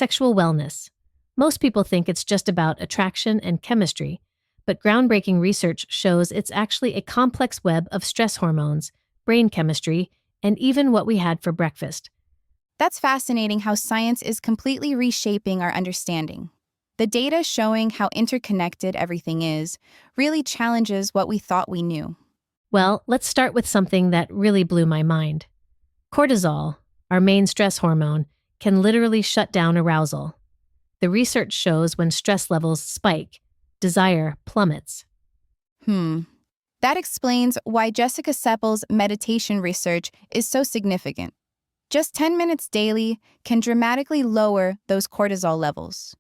Sexual wellness. Most people think it's just about attraction and chemistry, but groundbreaking research shows it's actually a complex web of stress hormones, brain chemistry, and even what we had for breakfast. That's fascinating how science is completely reshaping our understanding. The data showing how interconnected everything is really challenges what we thought we knew. Well, let's start with something that really blew my mind. Cortisol, our main stress hormone, can literally shut down arousal. The research shows when stress levels spike, desire plummets. That explains why Jessica Seppel's meditation research is so significant. Just 10 minutes daily can dramatically lower those cortisol levels.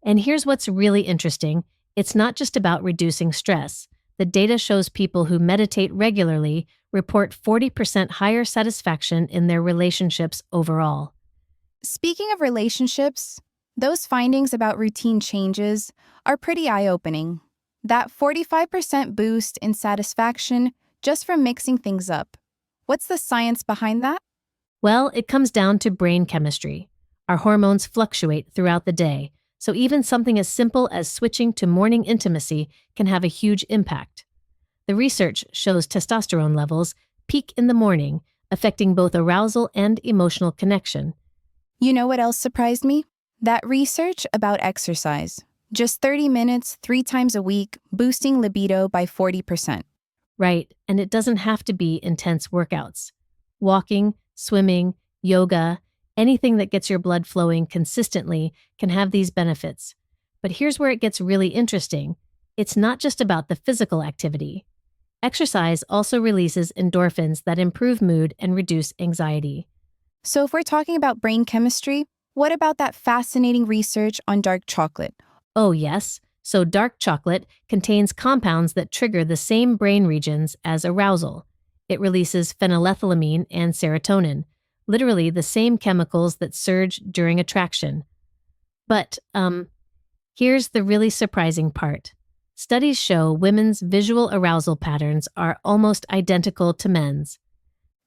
And here's what's really interesting. It's not just about reducing stress. The data shows people who meditate regularly report 40% higher satisfaction in their relationships overall. Speaking of relationships, those findings about routine changes are pretty eye-opening. That 45% boost in satisfaction just from mixing things up. What's the science behind that? Well, it comes down to brain chemistry. Our hormones fluctuate throughout the day, so even something as simple as switching to morning intimacy can have a huge impact. The research shows testosterone levels peak in the morning, affecting both arousal and emotional connection. You know what else surprised me? That research about exercise. Just 30 minutes, 3 times a week, boosting libido by 40%. Right, and it doesn't have to be intense workouts. Walking, swimming, yoga, anything that gets your blood flowing consistently can have these benefits. But here's where it gets really interesting. It's not just about the physical activity. Exercise also releases endorphins that improve mood and reduce anxiety. So if we're talking about brain chemistry, what about that fascinating research on dark chocolate? Oh, yes. So dark chocolate contains compounds that trigger the same brain regions as arousal. It releases phenylethylamine and serotonin, literally the same chemicals that surge during attraction. But, here's the really surprising part. Studies show women's visual arousal patterns are almost identical to men's.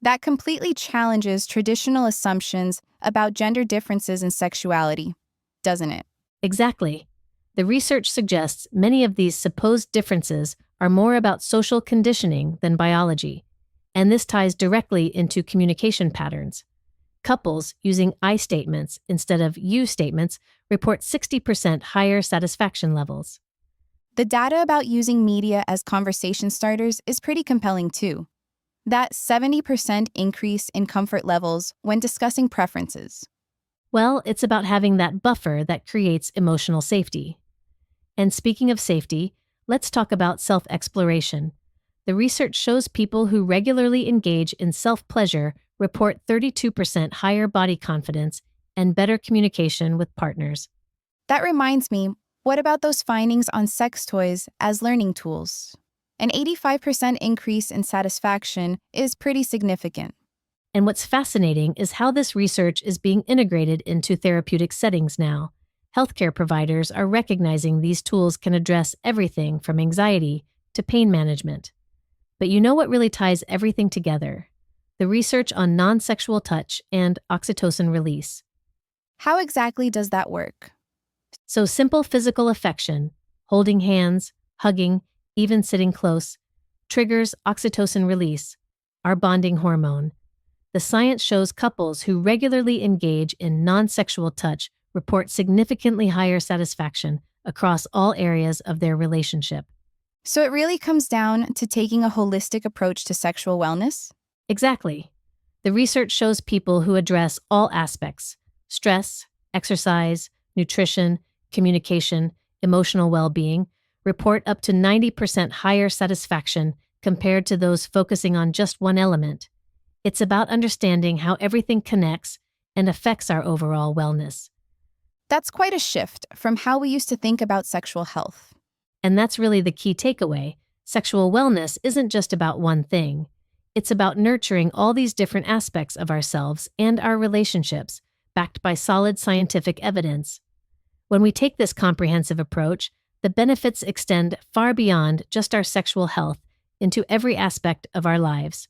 That completely challenges traditional assumptions about gender differences in sexuality, doesn't it? Exactly. The research suggests many of these supposed differences are more about social conditioning than biology, and this ties directly into communication patterns. Couples using I statements instead of you statements report 60% higher satisfaction levels. The data about using media as conversation starters is pretty compelling too. That 70% increase in comfort levels when discussing preferences. Well, it's about having that buffer that creates emotional safety. And speaking of safety, let's talk about self-exploration. The research shows people who regularly engage in self-pleasure report 32% higher body confidence and better communication with partners. That reminds me, what about those findings on sex toys as learning tools? An 85% increase in satisfaction is pretty significant. And what's fascinating is how this research is being integrated into therapeutic settings now. Healthcare providers are recognizing these tools can address everything from anxiety to pain management. But you know what really ties everything together? The research on non-sexual touch and oxytocin release. How exactly does that work? So simple physical affection, holding hands, hugging, even sitting close, triggers oxytocin release, our bonding hormone. The science shows couples who regularly engage in non-sexual touch report significantly higher satisfaction across all areas of their relationship. So it really comes down to taking a holistic approach to sexual wellness? Exactly. The research shows people who address all aspects: stress, exercise, nutrition, communication, emotional well-being, report up to 90% higher satisfaction compared to those focusing on just one element. It's about understanding how everything connects and affects our overall wellness. That's quite a shift from how we used to think about sexual health. And that's really the key takeaway. Sexual wellness isn't just about one thing. It's about nurturing all these different aspects of ourselves and our relationships, backed by solid scientific evidence. When we take this comprehensive approach, the benefits extend far beyond just our sexual health into every aspect of our lives.